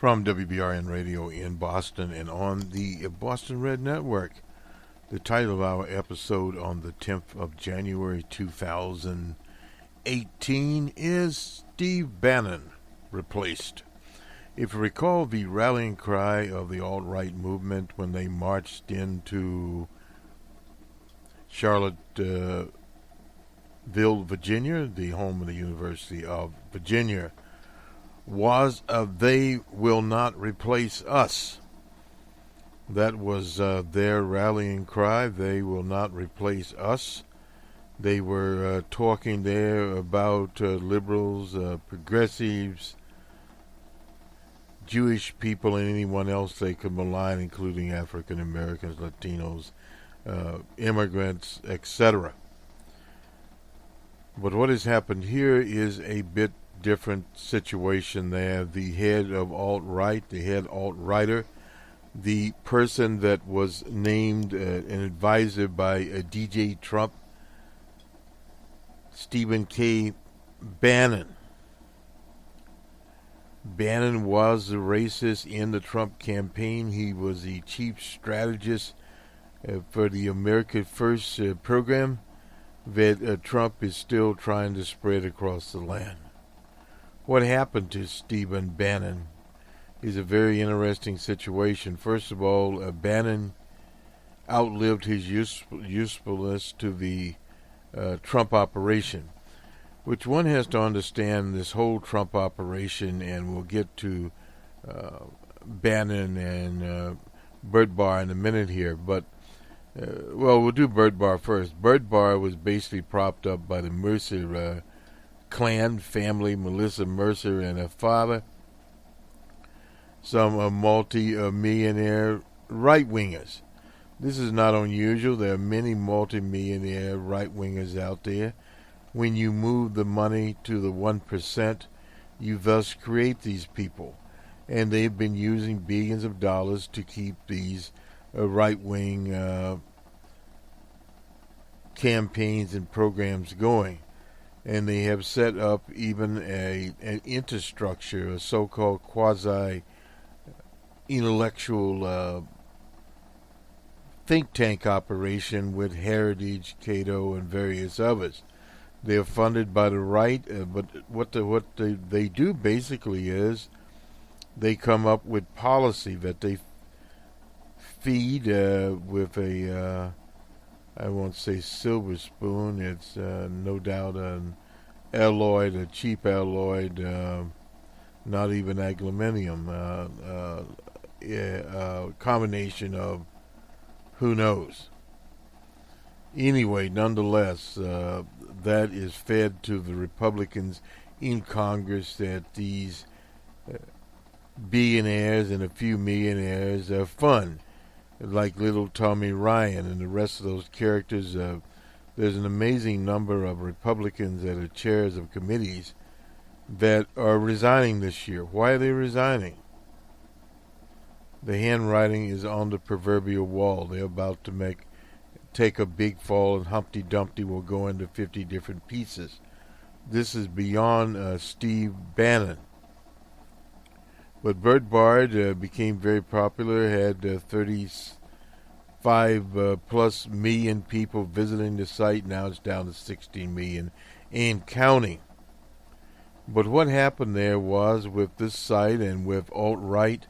From WBRN Radio in Boston and on the Boston Red Network. The title of our episode on the 10th of January 2018 is Steve Bannon replaced. If you recall the rallying cry of the alt-right movement when they marched into Charlottesville, Virginia, the home of the University of Virginia, was they will not replace us. That was their rallying cry. They will not replace us. They were talking there about liberals, progressives, Jewish people, and anyone else they could malign, including African Americans, Latinos, immigrants, etc. But what has happened here is a bit different situation there. The head of alt-right, the head alt-righter, the person that was named an advisor by DJ Trump, Stephen K. Bannon. Bannon was the racist in the Trump campaign. He was the chief strategist for the America First program that Trump is still trying to spread across the land. What happened to Stephen Bannon is a very interesting situation. First of all, Bannon outlived his usefulness to the Trump operation, which one has to understand this whole Trump operation, and we'll get to Bannon and Bert Barr in a minute here. But, we'll do Bert Barr first. Bert Barr was basically propped up by the Mercer clan family, Melissa Mercer and her father, some multi-millionaire right-wingers. This is not unusual. There are many multi-millionaire right-wingers out there. When you move the money to the 1%, you thus create these people. And they've been using billions of dollars to keep these right-wing campaigns and programs going. And they have set up even an infrastructure, a so-called quasi-intellectual think tank operation with Heritage, Cato, and various others. They are funded by the right, but what they do basically is they come up with policy that they feed with a I won't say silver spoon. It's no doubt an alloy, a cheap alloy, not even aluminium. Combination of who knows. Anyway, nonetheless, that is fed to the Republicans in Congress that these billionaires and a few millionaires fund. Like little Tommy Ryan and the rest of those characters. There's an amazing number of Republicans that are chairs of committees that are resigning this year. Why are they resigning? The handwriting is on the proverbial wall. They're about to take a big fall, and Humpty Dumpty will go into 50 different pieces. This is beyond Steve Bannon. But Bert Bard became very popular, had 35 plus million people visiting the site. Now it's down to 16 million and counting. But what happened there was with this site and with alt-right,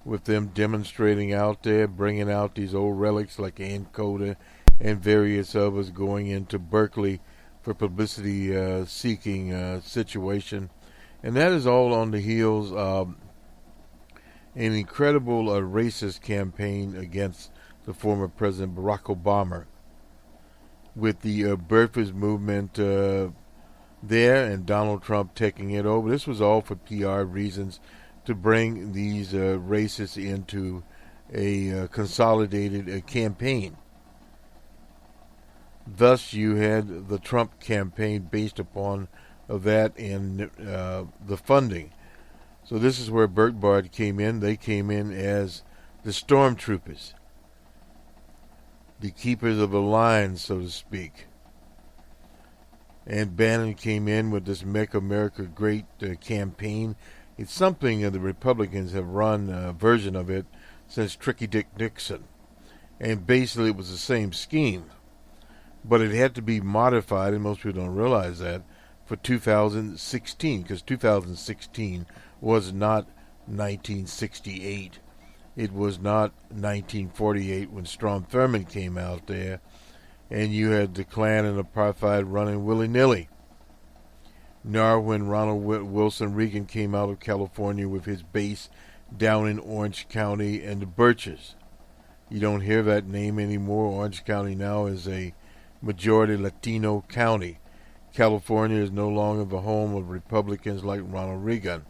with them demonstrating out there, bringing out these old relics like Ann Coda and various others going into Berkeley for publicity-seeking situation. And that is all on the heels of an incredible racist campaign against the former President Barack Obama, with the birthers movement there and Donald Trump taking it over. This was all for PR reasons, to bring these racists into a consolidated campaign. Thus, you had the Trump campaign based upon that and the funding. So this is where Bert Bard came in. They came in as the stormtroopers, the keepers of the line, so to speak. And Bannon came in with this Make America Great campaign, It's something the Republicans have run a version of it since Tricky Dick Nixon. And basically it was the same scheme. But it had to be modified, and most people don't realize that, for 2016, because 2016 was not 1968. It was not 1948 when Strom Thurmond came out there, and you had the Klan and apartheid running willy-nilly. Nor when Ronald Wilson Reagan came out of California with his base down in Orange County and the Birches. You don't hear that name anymore. Orange County now is a majority Latino county. California is no longer the home of Republicans like Ronald Reagan.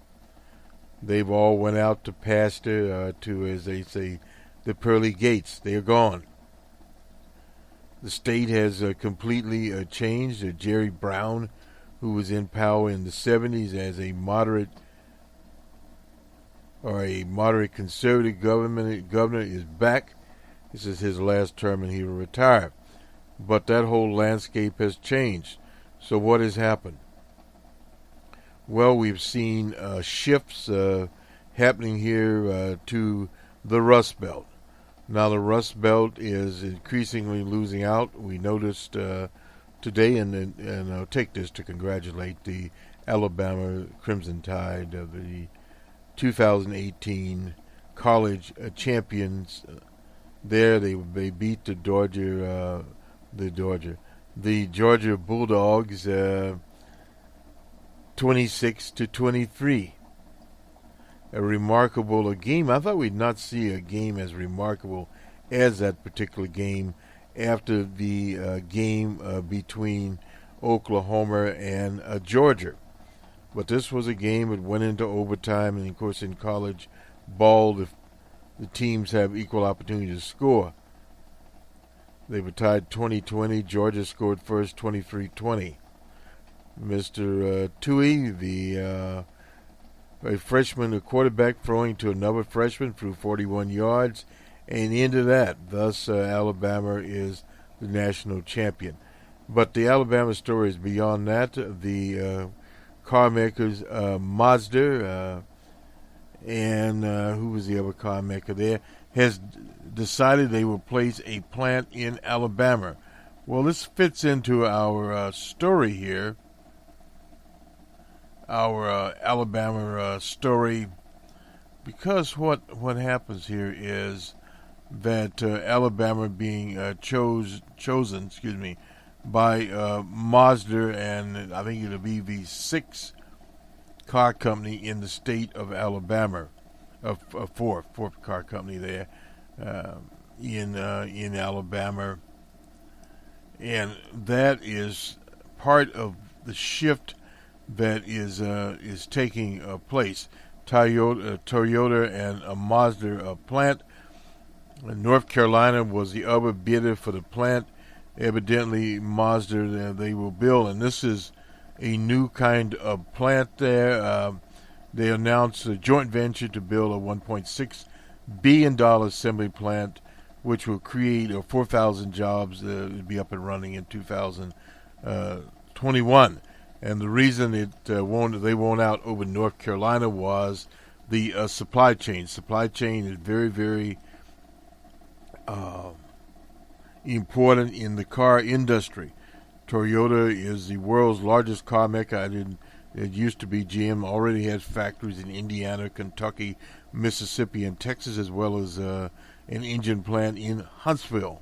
They've all went out to pasture, to, as they say, the pearly gates. They are gone. The state has completely changed. Jerry Brown, who was in power in the 70s as a moderate conservative governor, is back. This is his last term and he will retire. But that whole landscape has changed. So what has happened? Well, we've seen shifts happening here to the Rust Belt. Now the Rust Belt is increasingly losing out. We noticed today, and I'll take this to congratulate the Alabama Crimson Tide of the 2018 college champions. There, they beat the Georgia Bulldogs 26-23. A remarkable game. I thought we'd not see a game as remarkable as that particular game after the game between Oklahoma and Georgia. But this was a game that went into overtime, and of course in college ball, the teams have equal opportunity to score. They were tied 20-20. Georgia scored first 23-20. Mr. Tui, a freshman, a quarterback, throwing to another freshman, threw 41 yards, and into that. Thus, Alabama is the national champion. But the Alabama story is beyond that. The car makers, Mazda, and who was the other car maker there, has decided they will place a plant in Alabama. Well, this fits into our story here, our Alabama story, because what happens here is that Alabama being chosen by Mazda, and I think it'll be the sixth car company in the state of Alabama, a fourth car company there in Alabama, and that is part of the shift that is taking place. Toyota and a Mazda plant. North Carolina was the other bidder for the plant. Evidently, Mazda they will build, and this is a new kind of plant there. They announced a joint venture to build a $1.6 billion assembly plant, which will create 4,000 jobs. It'll be up and running in 2021. And the reason they won out over North Carolina was the supply chain. Supply chain is very, very important in the car industry. Toyota is the world's largest car maker. It used to be GM. Already has factories in Indiana, Kentucky, Mississippi, and Texas, as well as an engine plant in Huntsville.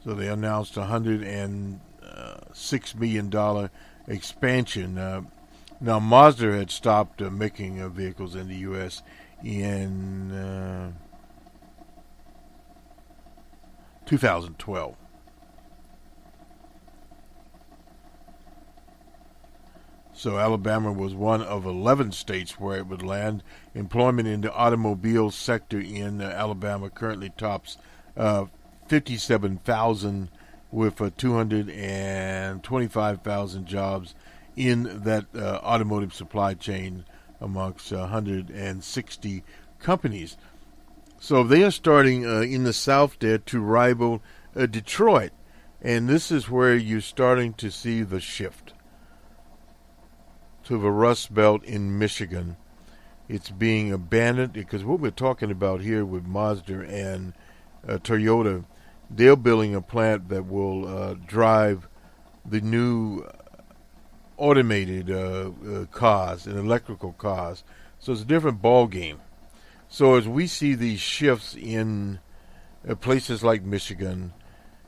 So they announced $106 million expansion. Now, Mazda had stopped making vehicles in the U.S. in 2012. So Alabama was one of 11 states where it would land. Employment in the automobile sector in Alabama currently tops 57,000, with 225,000 jobs in that automotive supply chain amongst 160 companies. So they are starting in the South there to rival Detroit. And this is where you're starting to see the shift. to the Rust Belt in Michigan. It's being abandoned because what we're talking about here with Mazda and Toyota, they're building a plant that will drive the new automated cars and electrical cars. So it's a different ball game. So as we see these shifts in places like Michigan,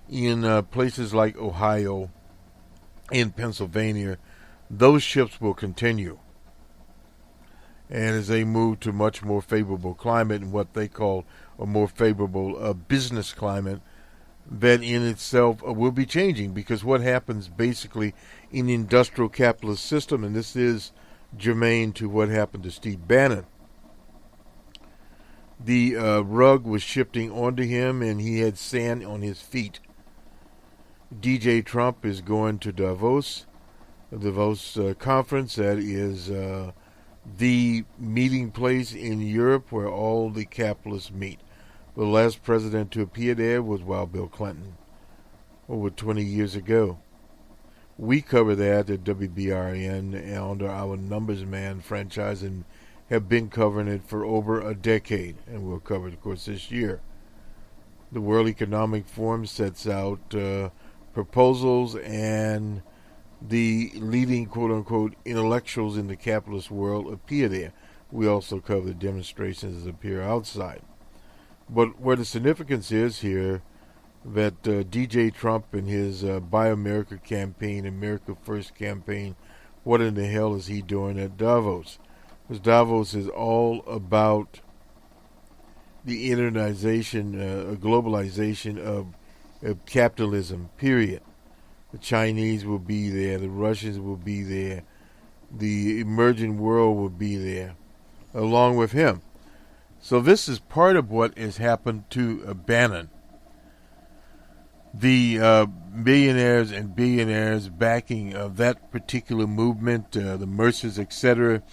in places like Ohio, in Pennsylvania, those shifts will continue. And as they move to much more favorable climate and what they call a more favorable business climate, that in itself will be changing, because what happens basically in the industrial capitalist system, and this is germane to what happened to Steve Bannon, the rug was shifting onto him and he had sand on his feet. DJ Trump is going to Davos conference. That is the meeting place in Europe where all the capitalists meet. The last president to appear there was Bill Clinton, over 20 years ago. We cover that at WBRN under our Numbers Man franchise and have been covering it for over a decade, and we'll cover it, of course, this year. The World Economic Forum sets out proposals, and the leading quote-unquote intellectuals in the capitalist world appear there. We also cover the demonstrations that appear outside. But where the significance is here, that DJ Trump and his Buy America campaign, America First campaign, what in the hell is he doing at Davos? Because Davos is all about the internization, globalization of capitalism, period. The Chinese will be there, the Russians will be there, the emerging world will be there, along with him. So this is part of what has happened to Bannon. The millionaires and billionaires backing that particular movement, the Mercers, etc.,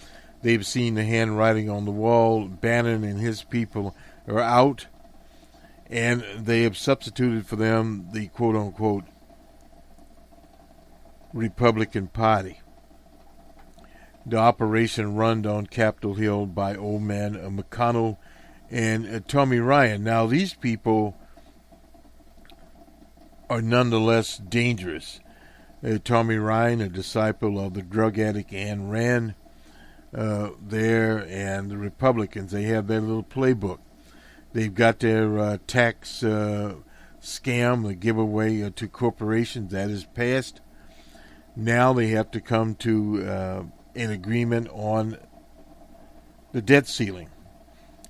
they've seen the handwriting on the wall. Bannon and his people are out, and they have substituted for them the quote-unquote Republican Party. The operation run on Capitol Hill by old man McConnell and Tommy Ryan. Now, these people are nonetheless dangerous. Tommy Ryan, a disciple of the drug addict Ayn Rand, there, and the Republicans, they have their little playbook. They've got their tax scam, the giveaway to corporations that is passed. Now they have to come to an agreement on the debt ceiling,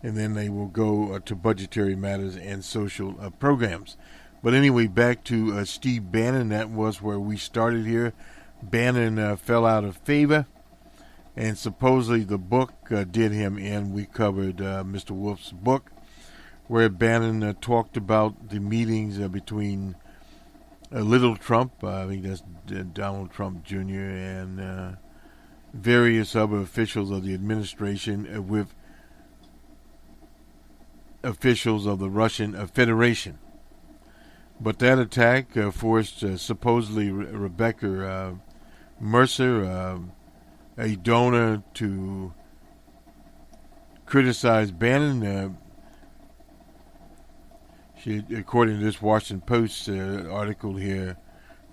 and then they will go to budgetary matters and social programs. But anyway, back to Steve Bannon. That was where we started here. Bannon fell out of favor, and supposedly the book did him in. We covered Mr. Wolf's book, where Bannon talked about the meetings between Little Trump, I think that's Donald Trump Jr., and various other officials of the administration with officials of the Russian Federation. But that attack forced supposedly Rebecca Mercer, a donor, to criticize Bannon. She, according to this Washington Post article here,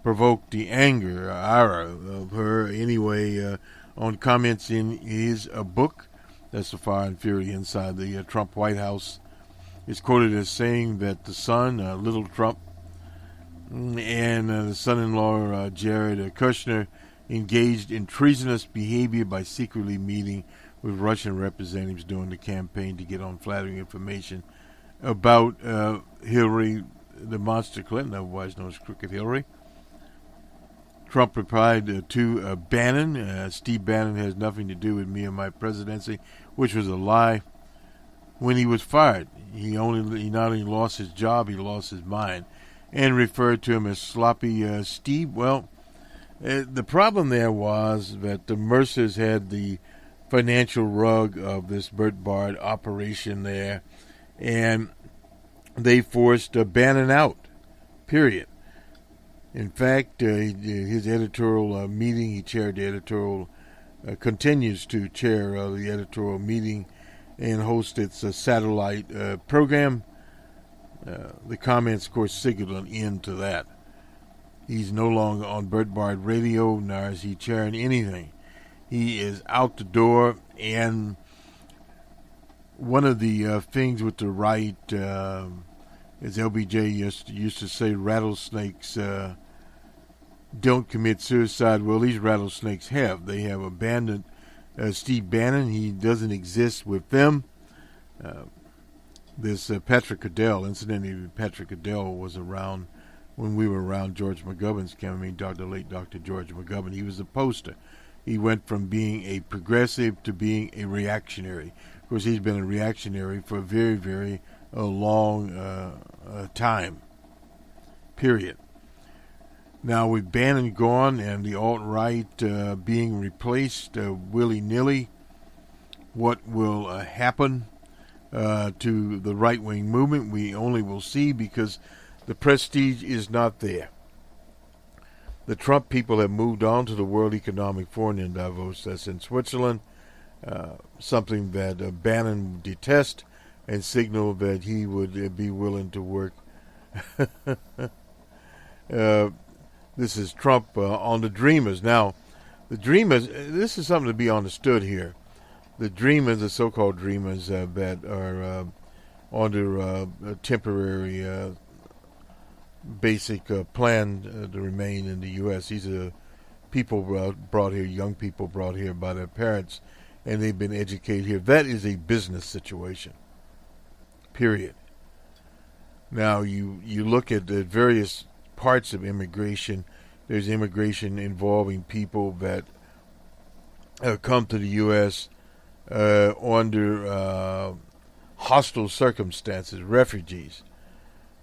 provoked the anger, ire of her anyway, on comments in his book. That's the Fire and Fury Inside the Trump White House. Is quoted as saying that the son, Little Trump, and the son-in-law, Jared Kushner, engaged in treasonous behavior by secretly meeting with Russian representatives during the campaign to get on flattering information about Hillary, the monster Clinton, otherwise known as Crooked Hillary. Trump replied to Bannon, Steve Bannon has nothing to do with me and my presidency, which was a lie. When he was fired, he not only lost his job, he lost his mind, and referred to him as sloppy Steve. Well, the problem there was that the Mercers had the financial rug of this Bert Bard operation there, and they forced Bannon out, period. In fact, his editorial meeting, he chaired the editorial continues to chair the editorial meeting and host its satellite program. The comments, of course, signaled an end to that. He's no longer on Breitbart Radio, nor is he chairing anything. He is out the door, and one of the things with the right, as LBJ used to say, rattlesnakes don't commit suicide. Well, these rattlesnakes have. They have abandoned Steve Bannon. He doesn't exist with them. This Patrick Cadell, incidentally, Patrick Cadell was around when we were around George McGovern's campaign, the late Dr. George McGovern. He was a poster. He went from being a progressive to being a reactionary. Of course, he's been a reactionary for a very, very long time, period. Now, with Bannon gone and the alt-right being replaced willy-nilly, what will happen to the right-wing movement, we only will see, because the prestige is not there. The Trump people have moved on to the World Economic Forum in Davos. That's in Switzerland, something that Bannon detests, and signaled that he would be willing to work. This is Trump on the Dreamers. Now, the Dreamers, this is something to be understood here. The Dreamers, the so-called Dreamers that are under a temporary basic plan to remain in the U.S. These are people brought here, young people brought here by their parents, and they've been educated here. That is a business situation, period. Now, you look at the various parts of immigration. There's immigration involving people that come to the U.S. Under hostile circumstances, refugees.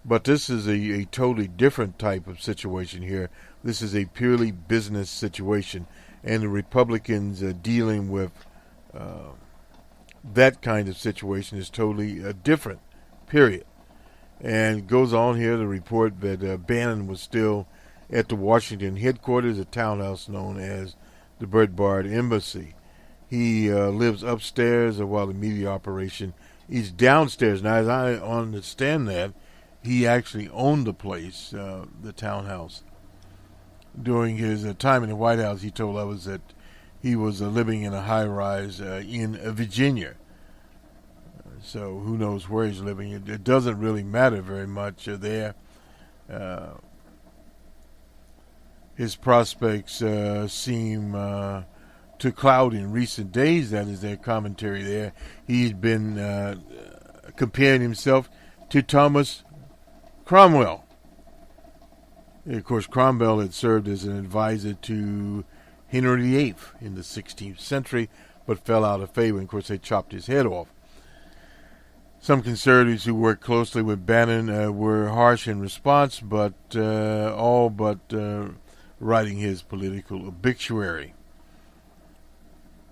But this is a totally different type of situation here. This is a purely business situation, and the Republicans dealing with that kind of situation is totally different, period. And it goes on here to report that Bannon was still at the Washington headquarters, a townhouse known as the Breitbart Embassy. He lives upstairs while the media operation is downstairs. Now, as I understand that, he actually owned the place, the townhouse. During his time in the White House, he told others that he was living in a high-rise in Virginia. So who knows where he's living. It doesn't really matter very much there. His prospects seem to cloud in recent days. That is their commentary there. He's been comparing himself to Thomas Cromwell. And of course, Cromwell had served as an advisor to Henry VIII in the 16th century, but fell out of favor. And of course, they chopped his head off. Some conservatives who worked closely with Bannon were harsh in response, but all but writing his political obituary.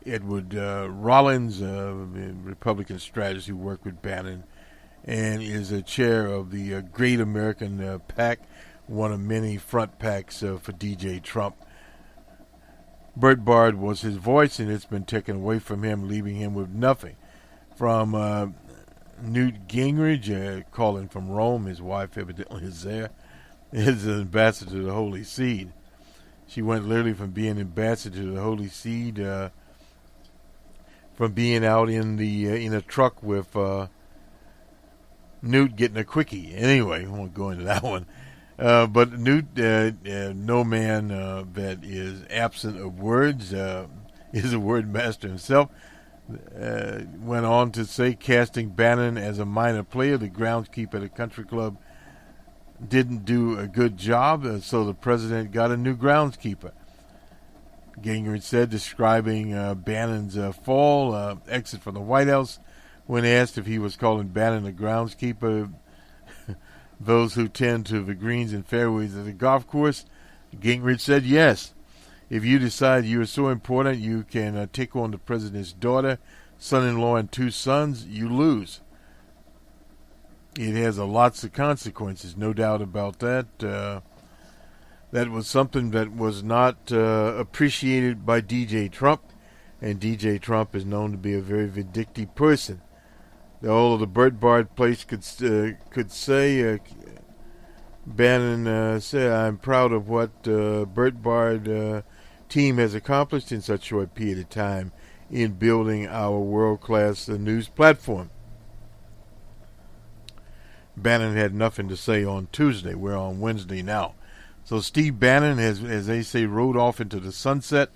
Edward Rollins, a Republican strategist who worked with Bannon, and is a chair of the Great American PAC, one of many front PACs for DJ Trump. Breitbart was his voice, and it's been taken away from him, leaving him with nothing. From Newt Gingrich, calling from Rome, his wife evidently is there, is an ambassador to the Holy See. She went literally from being ambassador to the Holy See, from being out in a truck with Newt getting a quickie. Anyway, I won't go into that one. But Newt, no man that is absent of words, is a word master himself, went on to say, casting Bannon as a minor player, the groundskeeper at the country club didn't do a good job, so the president got a new groundskeeper. Gingrich said, describing Bannon's fall, exit from the White House, when asked if he was calling Bannon a groundskeeper. Those who tend to the greens and fairways of the golf course, Gingrich said yes. If you decide you are so important you can take on the president's daughter, son-in-law, and 2 sons, you lose. It has lots of consequences, no doubt about that. That was something that was not appreciated by DJ Trump. and DJ Trump is known to be a very vindictive person. The whole of the Breitbart place could say, Bannon said, "I'm proud of what Breitbart team has accomplished in such a short period of time in building our world-class news platform." Bannon had nothing to say on Tuesday. We're on Wednesday now. So Steve Bannon has, as they say, rode off into the sunset.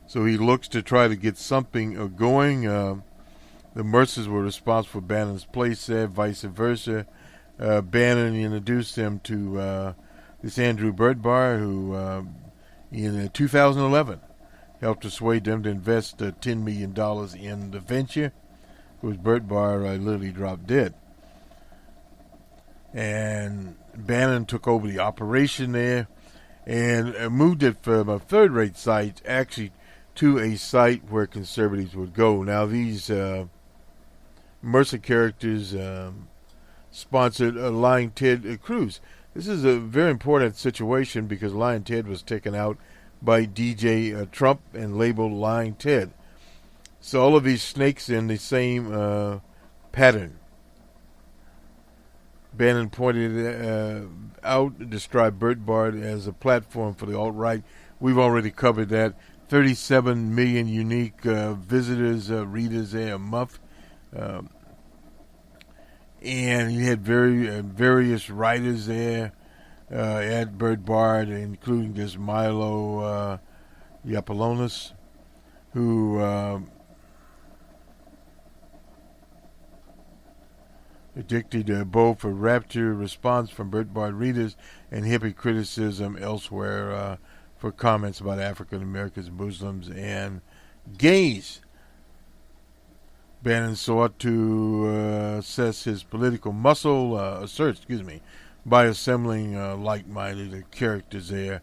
So he looks to try to get something going. The Mercers were responsible for Bannon's place there, vice versa. Bannon introduced them to this Andrew Breitbart, who in 2011 helped persuade them to invest $10 million in the venture, which Breitbart literally dropped dead. And Bannon took over the operation there and moved it from a third-rate site actually to a site where conservatives would go. Now, these Mercer characters sponsored Lying Ted Cruz. This is a very important situation because Lying Ted was taken out by DJ Trump and labeled Lying Ted. So all of these snakes in the same pattern. Bannon pointed out, described Breitbart as a platform for the alt-right. We've already covered that. 37 million unique visitors, readers there a month. And he had various writers there at Breitbart, including this Milo Yiannopoulos, who predicted both a rapture response from Breitbart readers and hippie criticism elsewhere for comments about African Americans, Muslims, and gays. Bannon sought to assess his political muscle, by assembling like-minded characters there.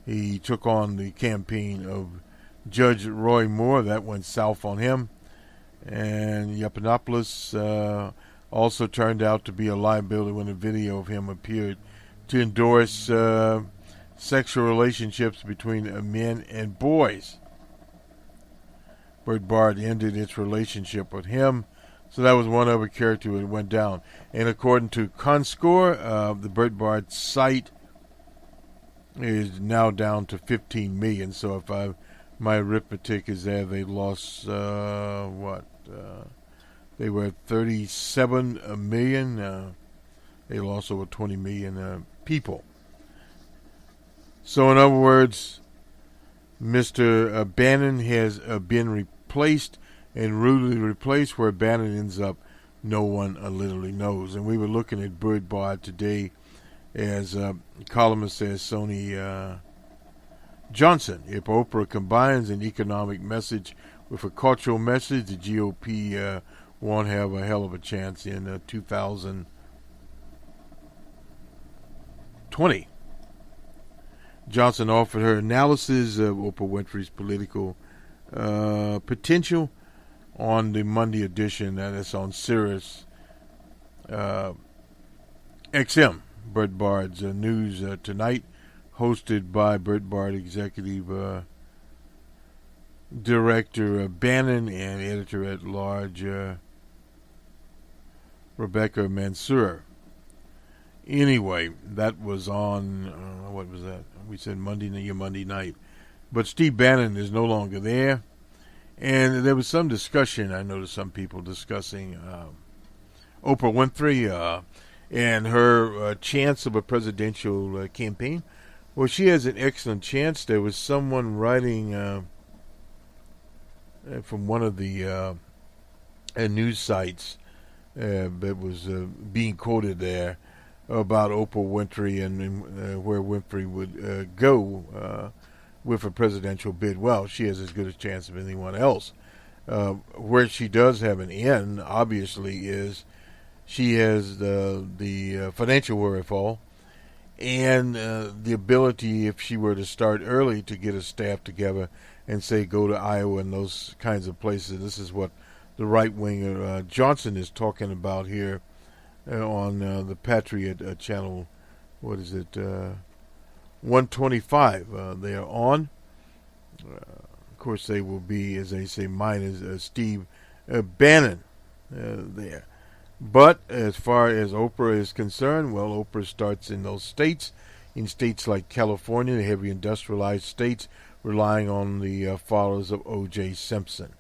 He took on the campaign of Judge Roy Moore. That went south on him. And Yiannopoulos also turned out to be a liability when a video of him appeared to endorse sexual relationships between men and boys. Breitbart ended its relationship with him, so that was one other character that went down. And according to ComScore, the Breitbart site is now down to 15 million. So if my arithmetic is there, they lost they were at 37 million. They lost over 20 million people. So in other words, Mr. Bannon has been replaced and rudely replaced. Where Bannon ends up, no one literally knows. And we were looking at Breitbart today, as columnist says, Sony Johnson. If Oprah combines an economic message with a cultural message, the GOP won't have a hell of a chance in 2020. Johnson offered her analysis of Oprah Winfrey's political potential on the Monday edition, and it's on Sirius XM, Breitbart's News Tonight, hosted by Breitbart executive director Bannon and editor-at-large Rebecca Mansour. Anyway, that was on, what was that? We said Monday night. But Steve Bannon is no longer there. And there was some discussion, I noticed some people discussing Oprah Winfrey and her chance of a presidential campaign. Well, she has an excellent chance. There was someone writing from one of the news sites that was being quoted there about Oprah Winfrey and where Winfrey would go with a presidential bid. Well, she has as good a chance as anyone else. Where she does have an end, obviously, is she has the financial wherewithal and the ability, if she were to start early, to get a staff together and say go to Iowa and those kinds of places. This is what the right-winger Johnson is talking about here on the Patriot channel. What is it? 125. They are on. Of course, they will be, as they say, mine is Steve Bannon there. But as far as Oprah is concerned, well, Oprah starts in those states. In states like California, the heavy industrialized states, relying on the followers of O.J. Simpson.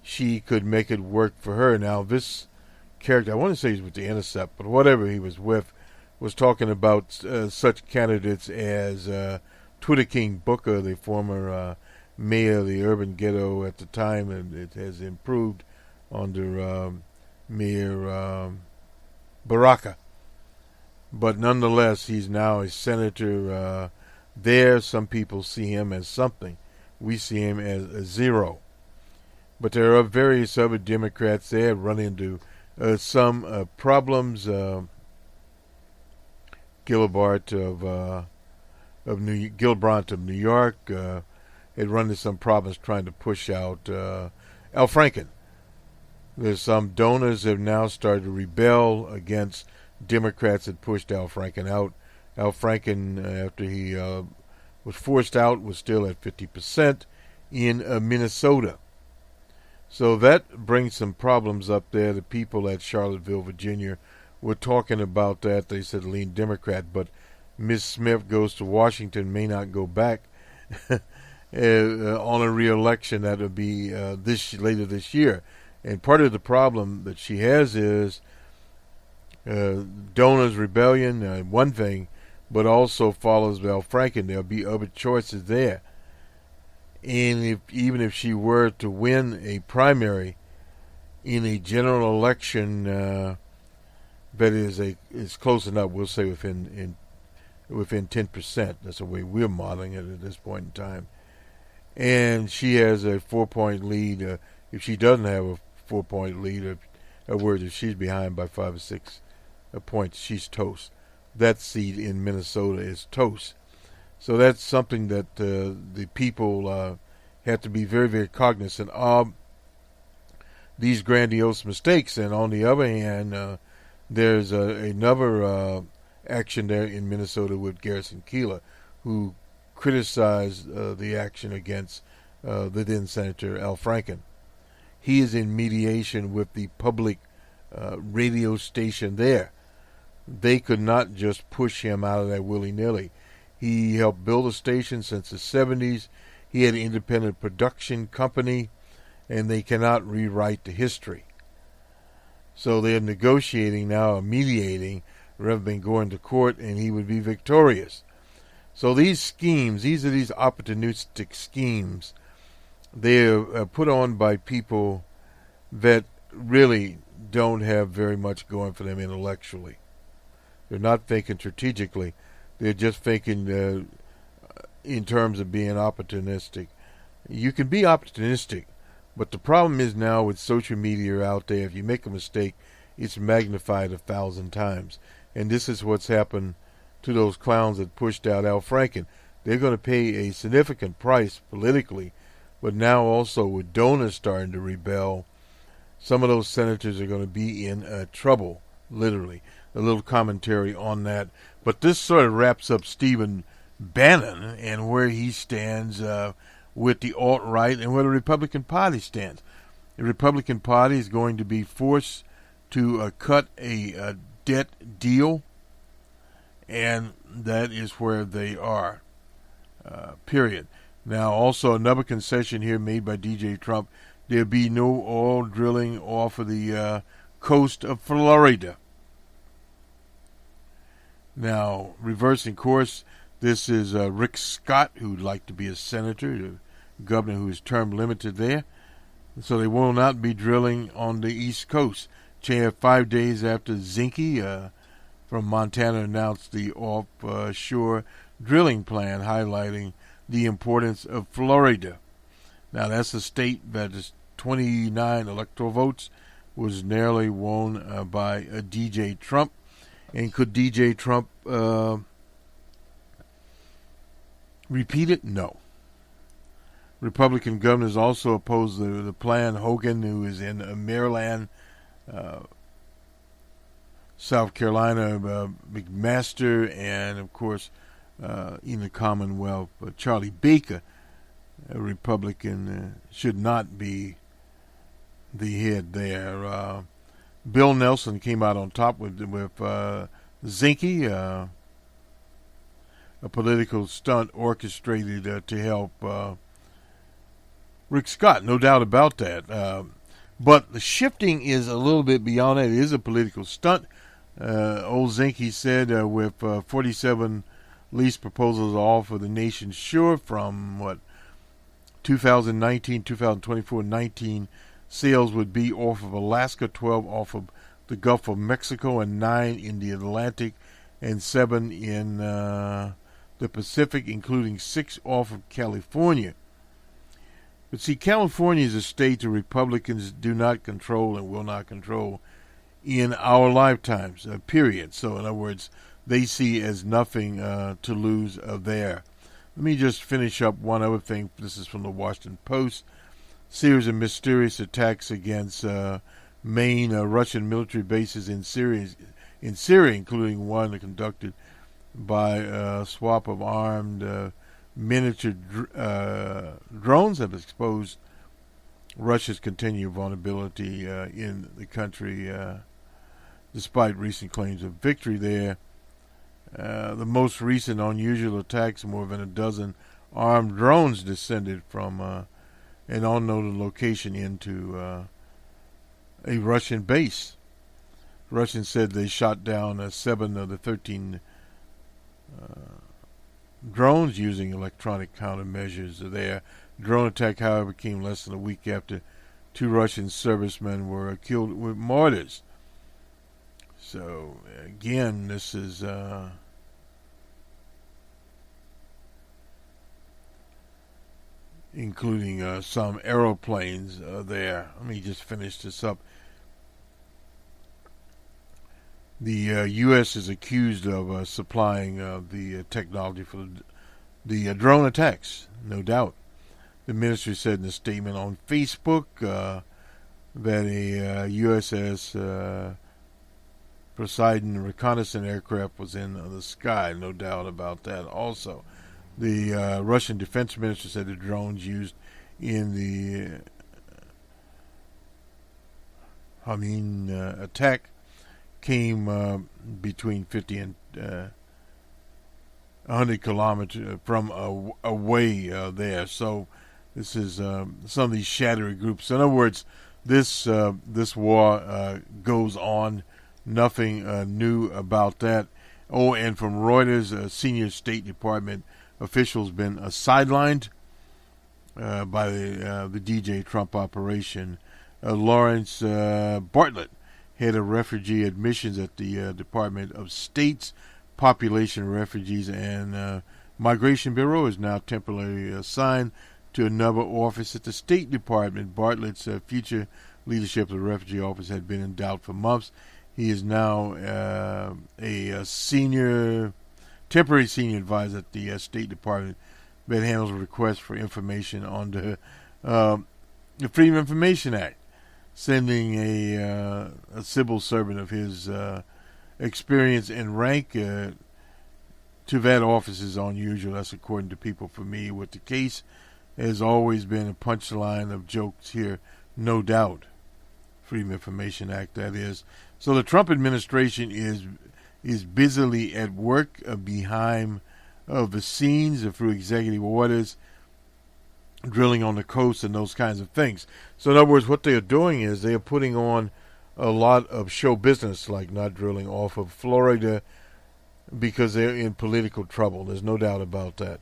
She could make it work for her. Now, this character, I want to say he's with The Intercept, but whatever he was with, was talking about such candidates as Twitter King Booker, the former mayor of the urban ghetto at the time, and it has improved under Mayor Baraka. But nonetheless, he's now a senator there. Some people see him as something. We see him as a zero. But there are various other Democrats there run into some problems. Gilbert of New York had run into some problems trying to push out Al Franken. There's some donors have now started to rebel against Democrats that pushed Al Franken out. Al Franken, after he was forced out, was still at 50% in Minnesota. So that brings some problems up there. The people at Charlottesville, Virginia, were talking about that. They said lean Democrat, but Ms. Smith goes to Washington, may not go back on a re-election. That would be later this year. And part of the problem that she has is donors' rebellion, one thing, but also follows Al Franken. There'll be other choices there. And even if she were to win a primary in a general election, that is close enough, we'll say within 10%. That's the way we're modeling it at this point in time. And she has a 4-point lead. If she doesn't have a 4-point lead, if she's behind by 5 or 6 points, she's toast. That seat in Minnesota is toast. So that's something that the people have to be very, very cognizant of, these grandiose mistakes. And on the other hand, there's another action there in Minnesota with Garrison Keillor, who criticized the action against the then Senator Al Franken. He is in mediation with the public radio station there. They could not just push him out of there willy-nilly. He helped build a station since the 70s. He had an independent production company, and they cannot rewrite the history. So they're negotiating now, mediating, rather than going to court, and he would be victorious. So these schemes, these are these opportunistic schemes. They're put on by people that really don't have very much going for them intellectually. They're not thinking strategically. They're just thinking in terms of being opportunistic. You can be opportunistic, but the problem is now with social media out there, if you make a mistake, it's magnified 1,000 times. And this is what's happened to those clowns that pushed out Al Franken. They're going to pay a significant price politically, but now also with donors starting to rebel, some of those senators are going to be in trouble, literally. A little commentary on that. But this sort of wraps up Stephen Bannon and where he stands with the alt-right and where the Republican Party stands. The Republican Party is going to be forced to cut a debt deal, and that is where they are, period. Now, also another concession here made by DJ Trump, there'll be no oil drilling off of the coast of Florida. Now, reversing course, this is Rick Scott, who'd like to be a senator, the governor who is term limited there. So they will not be drilling on the East Coast. 5 days after Zinke from Montana announced the offshore drilling plan, highlighting the importance of Florida. Now, that's a state that is 29 electoral votes, was narrowly won by DJ Trump. And could DJ Trump repeat it? No. Republican governors also oppose the plan. Hogan, who is in Maryland, South Carolina, McMaster, and, of course, in the Commonwealth, Charlie Baker. a Republican should not be the head there. Bill Nelson came out on top with Zinke, a political stunt orchestrated to help Rick Scott, no doubt about that. But the shifting is a little bit beyond that. It is a political stunt. Old Zinke said with 47 lease proposals all for the nation's shore from 2019, 2024, 19 sales would be off of Alaska, 12 off of the Gulf of Mexico, and 9 in the Atlantic, and 7 in the Pacific, including 6 off of California. But see, California is a state the Republicans do not control and will not control in our lifetimes, period. So in other words, they see as nothing to lose there. Let me just finish up one other thing. This is from the Washington Post. Series of mysterious attacks against main Russian military bases in Syria, including one conducted by a swap of armed miniature drones, have exposed Russia's continued vulnerability in the country, despite recent claims of victory there. The most recent unusual attacks, more than a dozen armed drones descended from an unknown location into a Russian base. Russians said they shot down 7 of the 13 drones using electronic countermeasures there. Drone attack, however, came less than a week after 2 Russian servicemen were killed with mortars. So, again, this is including some aeroplanes there. Let me just finish this up. The U.S. is accused of supplying the technology for the drone attacks, no doubt. The ministry said in a statement on Facebook that a USS Poseidon reconnaissance aircraft was in the sky, no doubt about that also. The Russian defense minister said the drones used in the attack came between 50 and 100 kilometers from away there. So this is some of these shadowy groups. In other words, this war goes on. Nothing new about that. Oh, and from Reuters, senior State Department officials been sidelined by the DJ Trump operation. Lawrence Bartlett, head of refugee admissions at the Department of State's Population, Refugees, and Migration Bureau, is now temporarily assigned to another office at the State Department. Bartlett's future leadership of the Refugee Office had been in doubt for months. He is now a temporary senior advisor at the State Department that handles requests for information under the Freedom of Information Act, sending a civil servant of his experience and rank to that office is unusual. That's according to people familiar with the case. There's always been a punchline of jokes here, no doubt. Freedom of Information Act, that is. So the Trump administration is busily at work behind the scenes through executive orders, drilling on the coast and those kinds of things. So in other words, what they are doing is they are putting on a lot of show business, like not drilling off of Florida because they're in political trouble. There's no doubt about that.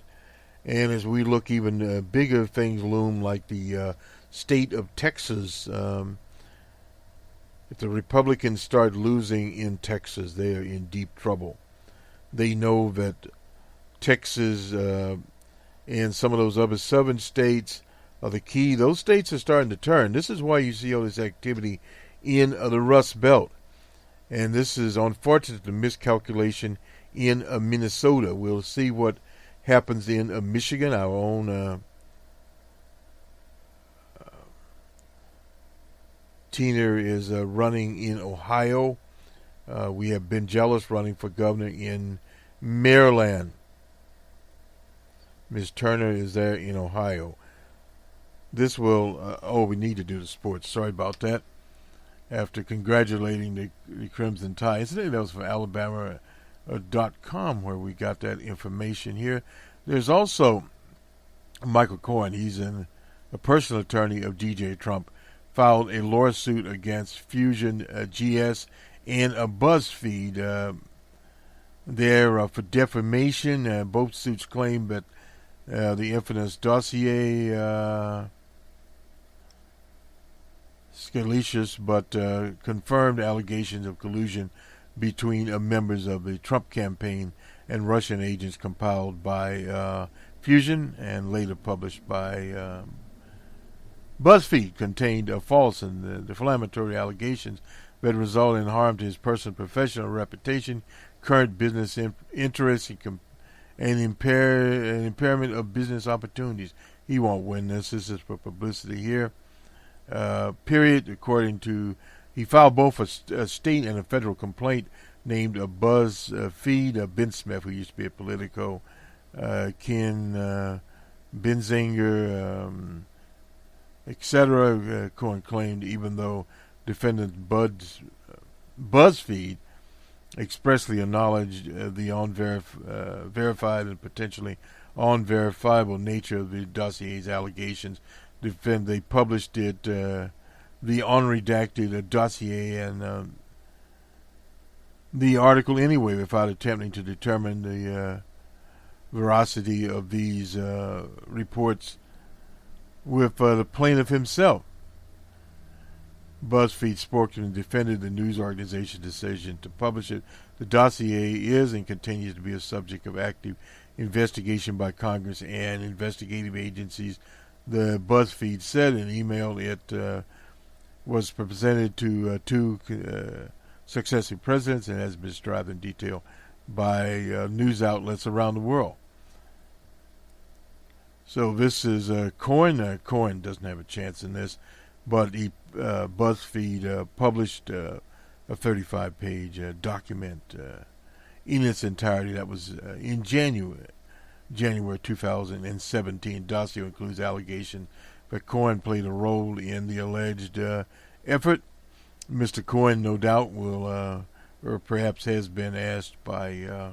And as we look, even bigger things loom, like the state of Texas. If the Republicans start losing in Texas, they are in deep trouble. They know that Texas and some of those other southern states are the key. Those states are starting to turn. This is why you see all this activity in the Rust Belt. And this is unfortunate, the miscalculation in Minnesota. We'll see what happens in Michigan, our own Tina is running in Ohio. We have Ben Jealous running for governor in Maryland. Ms. Turner is there in Ohio. This will, we need to do the sports. Sorry about that. After congratulating the Crimson Tide. Incidentally, that was from Alabama.com where we got that information here. There's also Michael Cohen. He's a personal attorney of DJ Trump, filed a lawsuit against Fusion GS and a BuzzFeed there for defamation. Both suits claim that the infamous dossier scalicious but confirmed allegations of collusion between members of the Trump campaign and Russian agents compiled by Fusion and later published by BuzzFeed contained false and defamatory allegations that result in harm to his personal professional reputation, current business interests, and impairment of business opportunities. He won't win this. This is for publicity here. Period. According to, he filed both a state and a federal complaint named a BuzzFeed. Ben Smith, who used to be a Politico, Ken Benzinger, etc. Cohen claimed, even though defendant BuzzFeed expressly acknowledged the verified and potentially unverifiable nature of the dossier's allegations. They published it, the unredacted dossier and the article anyway without attempting to determine the veracity of these reports with the plaintiff himself. BuzzFeed spokesman defended the news organization's decision to publish it. The dossier is and continues to be a subject of active investigation by Congress and investigative agencies. The BuzzFeed said in an email it was presented to two successive presidents and has been described in detail by news outlets around the world. So this is Cohen. Cohen doesn't have a chance in this, but BuzzFeed published a 35-page document in its entirety. That was in January 2017. Dossier includes allegations that Cohen played a role in the alleged effort. Mr. Cohen, no doubt, will, or perhaps has been asked by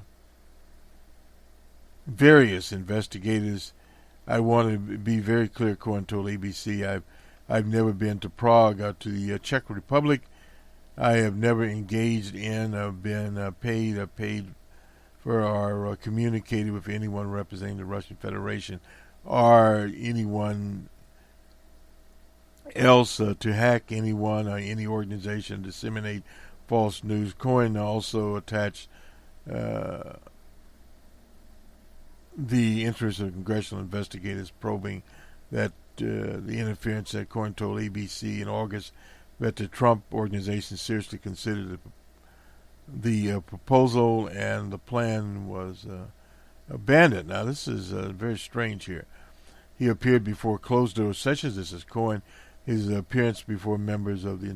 various investigators. I want to be very clear, Cohen told ABC, I've never been to Prague or to the Czech Republic. I have never engaged in or been paid for or communicated with anyone representing the Russian Federation or anyone else to hack anyone or any organization, disseminate false news. Cohen also attached the interest of congressional investigators probing that the interference that Cohen told ABC in August that the Trump organization seriously considered the proposal and the plan was abandoned. Now, this is very strange here. He appeared before closed-door sessions. This is Cohen. His appearance before members of the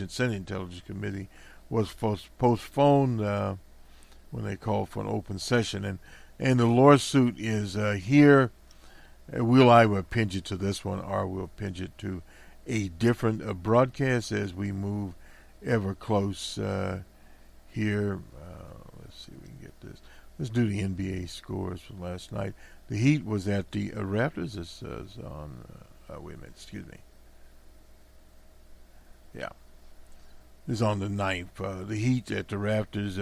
Senate Intelligence Committee was postponed when they called for an open session. And the lawsuit is here. We'll either pinch it to this one or we'll pinch it to a different broadcast as we move ever close here. Let's see if we can get this. Let's do the NBA scores from last night. The Heat was at the Raptors. This is on, wait a minute, excuse me. Yeah. This is on the 9th. The Heat at the Raptors.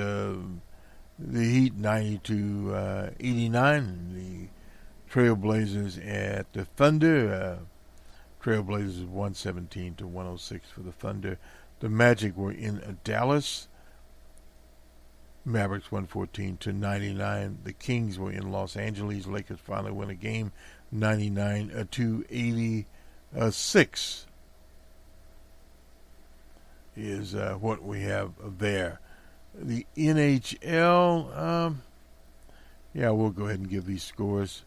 The Heat 90-89. The Trailblazers at the Thunder. Trailblazers 117-106 for the Thunder. The Magic were in Dallas. Mavericks 114-99. The Kings were in Los Angeles. Lakers finally win a game 99-86 is what we have there. The NHL, yeah, we'll go ahead and give these scores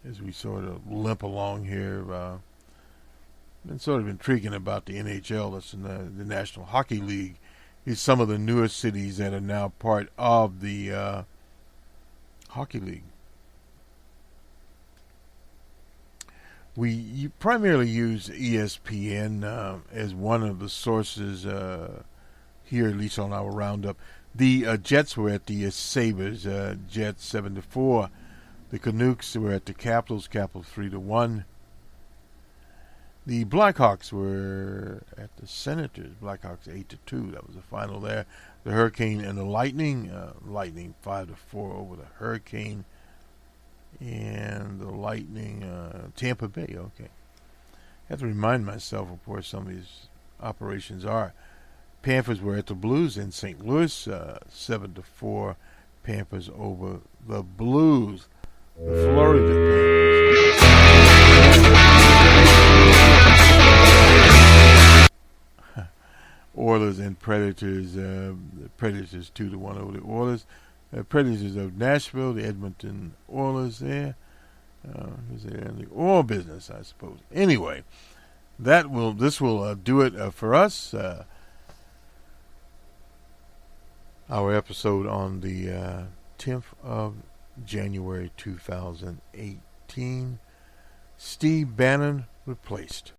as we sort of limp along here. Been sort of intriguing about the NHL. That's in the National Hockey League. Is some of the newer cities that are now part of the Hockey League. We primarily use ESPN as one of the sources here, at least on our roundup. The Jets were at the Sabres, Jets 7-4. The Canucks were at the Capitals, 3-1. The Blackhawks were at the Senators, Blackhawks 8-2. That was the final there. The Hurricane and the Lightning, Lightning 5-4 over the Hurricane. And the Lightning, Tampa Bay, okay. I have to remind myself of where some of these operations are. Panthers were at the Blues in St. Louis, 7-4. Panthers over the Blues. The Florida Panthers. Oilers and Predators. Predators 2-1 over the Oilers. Predators of Nashville, the Edmonton Oilers there. Who's there in the oil business, I suppose. Anyway, this will do it for us. Our episode on the 10th of January 2018. Steve Bannon replaced.